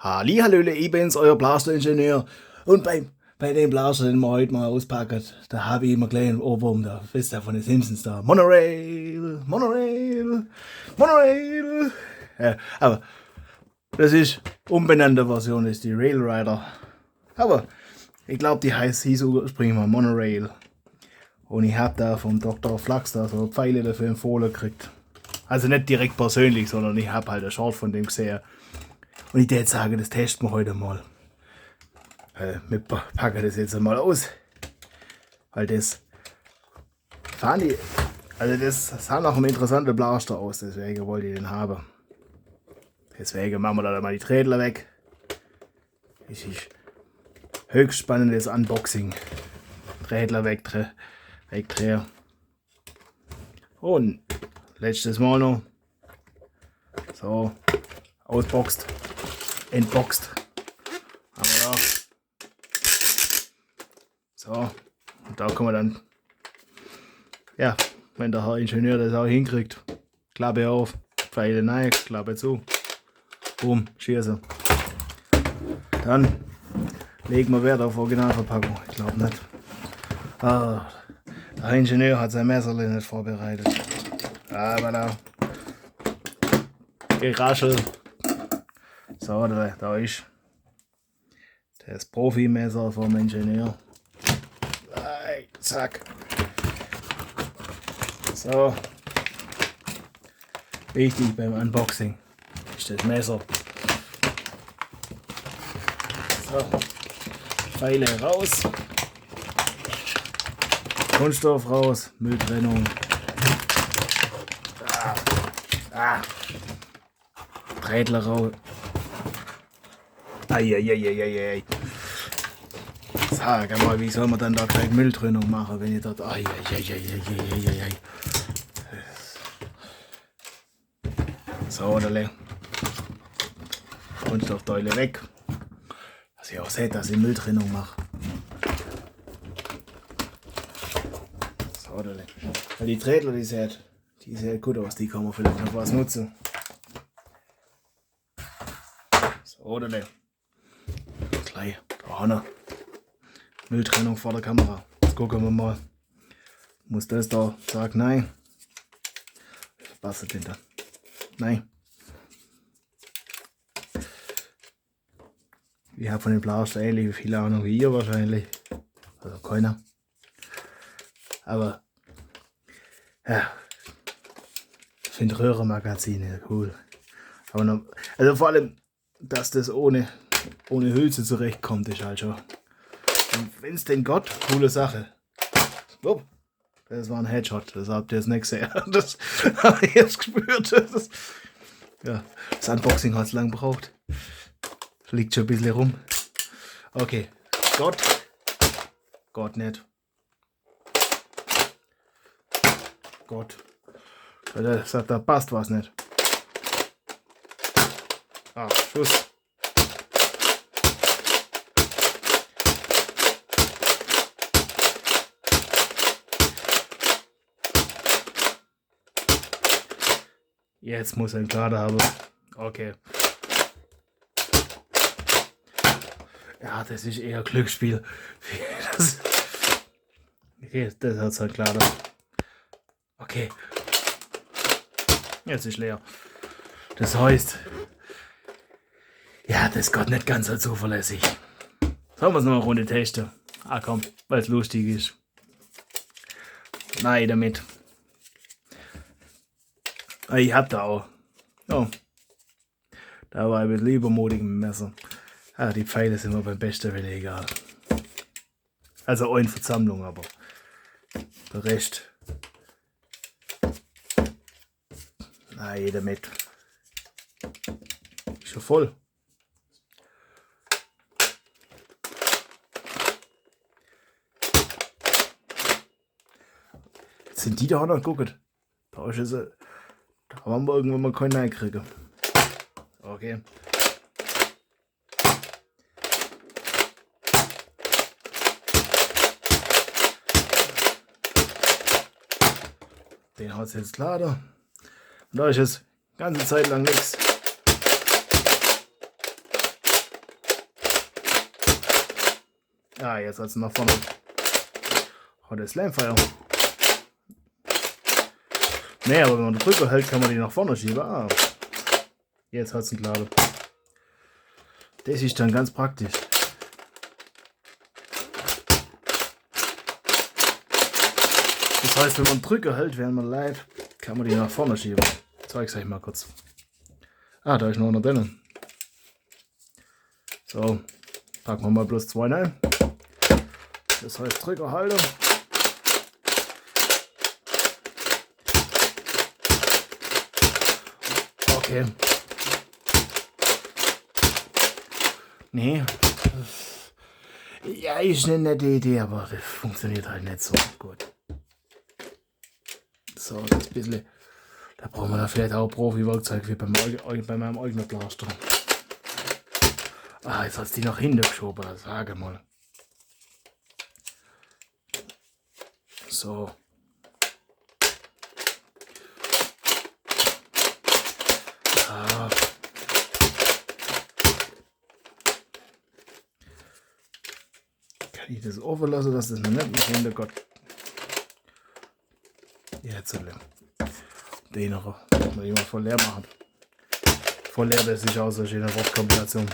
Hallihallöle, ich bin's, euer Blasteringenieur. Und bei dem Blaster, den wir heute mal auspacken, da habe ich immer gleich einen Ohrwurm, da wisst ihr von den Simpsons da. Monorail, Monorail, Monorail. Ja, aber das ist umbenannte Version, ist die Rail Rider. Aber ich glaube, die hieß ursprünglich mal Monorail. Und ich habe da vom Dr. Flachs da so Pfeile dafür empfohlen gekriegt. Also nicht direkt persönlich, sondern ich habe halt ein Short von dem gesehen. Und ich würde sagen, das testen wir heute mal. Wir packen das jetzt mal aus. Weil das fahren die. Also das sah nach einem interessanten Blaster aus, deswegen wollte ich den haben. Deswegen machen wir da mal die Trädler weg. Das ist höchst spannendes Unboxing. Trädler wegdrehen. Und letztes Mal noch. So, ausboxt. Entboxt. Haben wir da. So, und da kann man dann, ja, wenn der Herr Ingenieur das auch hinkriegt, Klappe auf, Pfeile rein, Klappe zu, boom, schießen. Dann legen wir Wert auf Originalverpackung, ich glaube nicht. Der Herr Ingenieur hat sein Messer nicht vorbereitet. Aber da, geraschelt. So, da ist das Profimesser vom Ingenieur. Zack. So. Wichtig beim Unboxing ist das Messer. So. Pfeile raus. Kunststoff raus. Mülltrennung. Trädler raus. Eieieiei. Sag mal, wie soll man dann da gleich Mülltrennung machen, wenn ihr dort. Eieieiei. So, da Kunststoffteile weg. Dass ihr auch seht, dass ich Mülltrennung mache. So, da weil die Trädler, die sehen gut aus, die kann man vielleicht noch was nutzen. So, da gleich da noch. Mülltrennung vor der Kamera. Jetzt gucken wir mal. Muss das da sagen? Nein. Was ist denn da? Nein. Ich habe von den Blaster ähnlich viele Ahnung wie ihr wahrscheinlich. Also keiner. Aber ja. Ich finde Röhrenmagazine cool. Aber noch, also vor allem, dass das ohne Hülse zurechtkommt, ist halt schon. Wenn es denn Gott, coole Sache. Oh, das war ein Headshot, das habt ihr jetzt nicht gesehen. Das habe ich jetzt gespürt. Das Unboxing hat es lang gebraucht. Liegt schon ein bisschen rum. Okay, Gott nicht. Gott. Der sagt, da passt was nicht. Schuss. Jetzt muss er einen Kader haben. Okay. Ja, das ist eher Glücksspiel. Okay, das hat's halt klar. Okay. Jetzt ist leer. Das heißt, ja, das geht nicht ganz so zuverlässig. Sollen wir es noch eine Runde testen? Komm, weil es lustig ist. Nein, damit. Ich hab da auch. Oh. Da war ich ein bisschen übermodig mit dem Messer. Die Pfeile sind mir beim besten Willen egal. Also auch in Versammlung, aber der Rest. Nein, damit. Ist schon voll. Jetzt sind die da auch noch geguckt. Da ist es. Da haben wir irgendwann mal keinen reinkriegen. Okay. Den hat es jetzt klar da. Und da ist es ganze Zeit lang nichts. Ah, jetzt hat es nach vorne. Oh, der Slamfire. Nee, aber wenn man den Drücker hält, kann man die nach vorne schieben. Ah, jetzt hat es einen Klade. Das ist dann ganz praktisch. Das heißt, wenn man den Drücker hält, während man leiht, kann man die nach vorne schieben. Ich zeig's euch mal kurz. Ah, da ist noch einer drin. So, packen wir mal bloß 2 rein. Das heißt Drückerhalter. Okay. Nee. Ja, ist eine nette Idee, aber das funktioniert halt nicht so gut. So, das bisschen. Da brauchen wir da vielleicht auch Profi-Werkzeug wie bei meinem eigenen Blaster. Ah, jetzt hat es die nach hinten geschoben, sage mal. So. Ah. Kann ich das offen lassen, dass das nicht nach hinten geht? Jetzt so leer. Den noch mal jemand voll leer machen. Voll leer, das ist auch so eine schöne Wortkombination.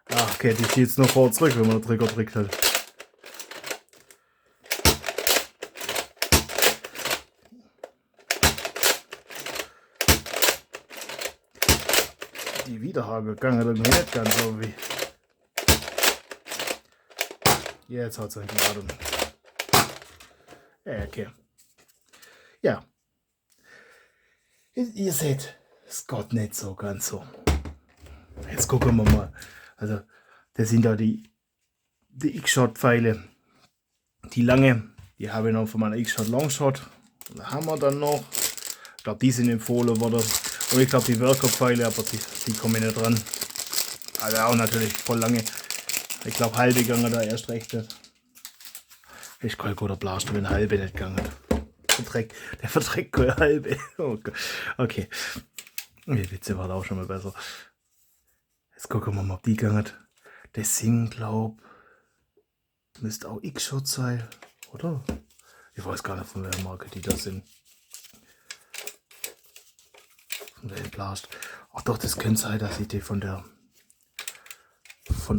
Ah, okay, die steht jetzt nur vor und zurück, wenn man den Trigger drückt hat. Die Widerhaken gegangen irgendwie nicht ganz so wie. Jetzt hat es einen geladen. Ja, okay. Ja. Ihr seht, es geht nicht so ganz so. Jetzt gucken wir mal. Also, das sind da die X-Shot-Pfeile. Die lange, die habe ich noch von meiner X-Shot Longshot. Da haben wir dann noch. Ich glaube, die sind empfohlen worden. Und ich glaube, die Worker-Pfeile, aber die kommen nicht dran. Also auch natürlich voll lange. Ich glaube, halbe gegangen da erst recht nicht. Ich kann guter Blaster, wenn halbe nicht gegangen. Der verträgt keine halbe. Okay. Die Witze waren auch schon mal besser. Jetzt gucken wir mal, ob die gegangen hat. Das sind, glaub, müsste auch X-Shot sein, oder? Ich weiß gar nicht, von welcher Marke die da sind. Von welchem Blast. Ach doch, das könnte sein, dass ich die von der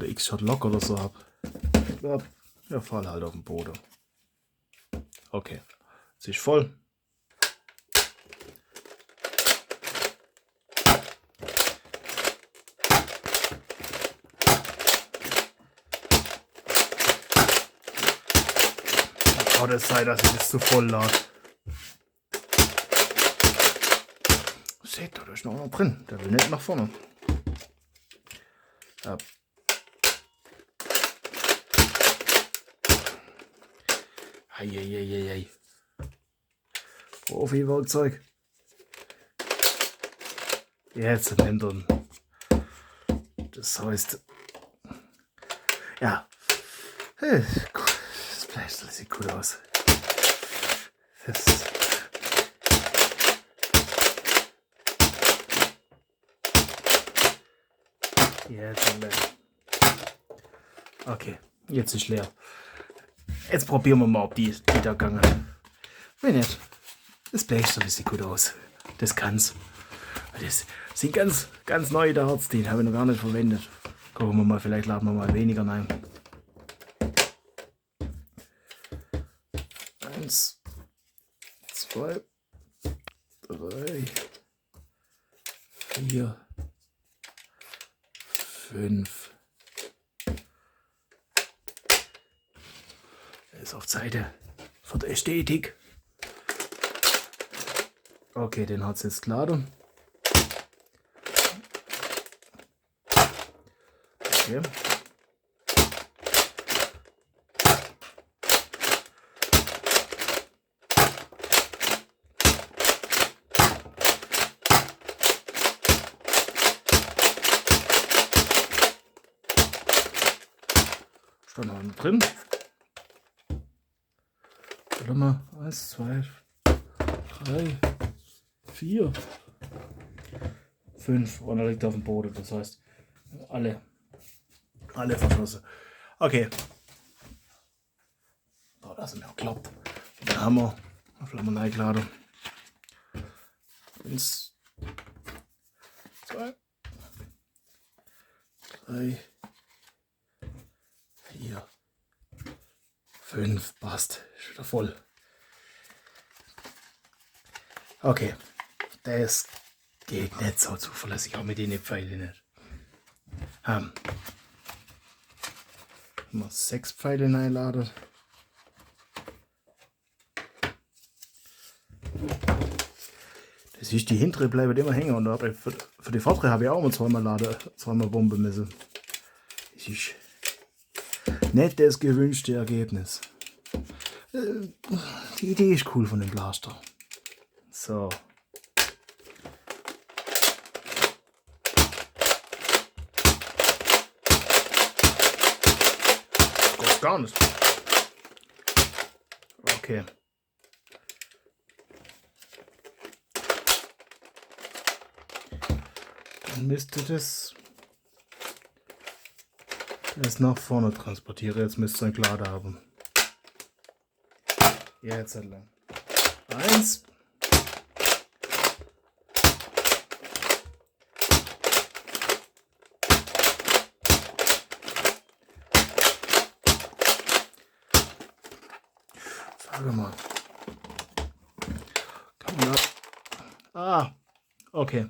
X-Shot Lock oder so habe. Ich glaube, der Fall halt auf dem Boden. Okay, sie ist voll. Kann es sein, dass ich das zu voll lade. Seht ihr, da ist noch einer drin. Der will nicht nach vorne. Ja. Eieieiei. Profi-Werkzeug. Jetzt nimmt er. Das heißt, ja, das Fleisch sieht gut aus. Jetzt leer. Okay, jetzt ist leer. Jetzt probieren wir mal, ob die da gegangen. Wenn nicht, das Blech sieht gut aus. Das kann's. Das sind ganz neue Darts, die habe ich noch gar nicht verwendet. Gucken wir mal, vielleicht laden wir mal weniger rein. 1, 2, 3, 4, 5. Ist auf Seite für die Ästhetik. Okay, den hat es jetzt geladen. Okay. Ist da noch einen drin? Warte mal, 1, 2, 3, 4, 5 und er liegt auf dem Boden, das heißt alle verschossen. Okay. Oh, das ist mir auch geklappt. Den Hammer. Auf wir reingeladen. 1, 2, 3, 4, 5. Passt. Ist wieder voll. Okay. Das geht nicht so zuverlässig, auch mit den Pfeilen nicht. Mal 6 Pfeile einladen. Das ist die hintere bleibt immer hängen und für die vordere habe ich auch mal zweimal bomben müssen. Das ist nicht das gewünschte Ergebnis. Die Idee ist cool von dem Blaster. So. Das geht gar nicht. Okay. Dann müsste das nach vorne transportieren. Jetzt müsst ihr ein Glade haben. Ja, jetzt halt lang. 1. Sage mal. Kann man das? Ah, okay.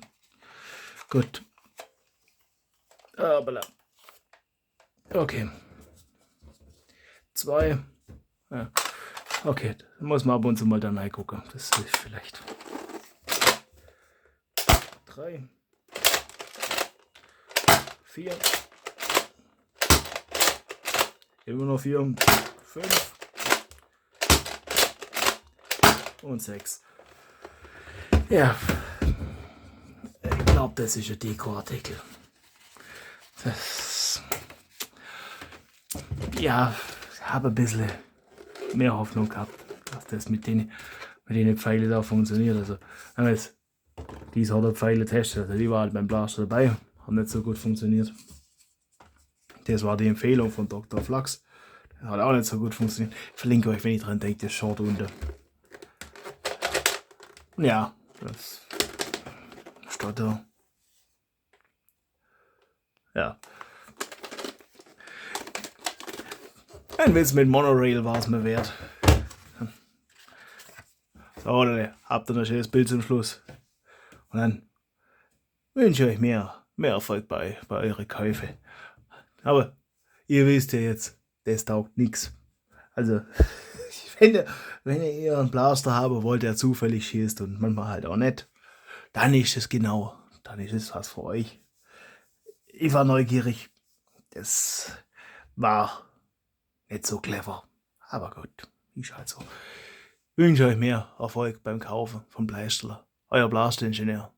Gut. Okay. 2. Ja. Okay, dann muss man ab und zu mal dann reingucken. Das hilft vielleicht. 3. 4. Immer noch 4. 5. Und 6. Ja. Ich glaube, das ist ein Dekoartikel. Ja, ich habe ein bisschen mehr Hoffnung gehabt, dass das mit den Pfeilen da funktioniert. Also, wenn man jetzt diese 100 Pfeile testet, also die waren halt beim Blaster dabei, haben nicht so gut funktioniert. Das war die Empfehlung von Dr. Flachs. Das hat auch nicht so gut funktioniert. Ich verlinke euch, wenn ich dran denke, das Short unten. Ja, das steht da. Ja. Ein Witz mit Monorail war es mir wert. So, Leute, habt ihr noch ein schönes Bild zum Schluss. Und dann wünsche ich euch mehr Erfolg bei euren Käufen. Aber ihr wisst ja jetzt, das taugt nichts. Also, wenn ihr einen Blaster haben wollt, der zufällig schießt und manchmal halt auch nicht, dann ist es dann ist es was für euch. Ich war neugierig. Das war nicht so clever. Aber gut, ist halt so. Ich wünsche euch mehr Erfolg beim Kaufen vom Bleisteller. Euer Blasteringenieur.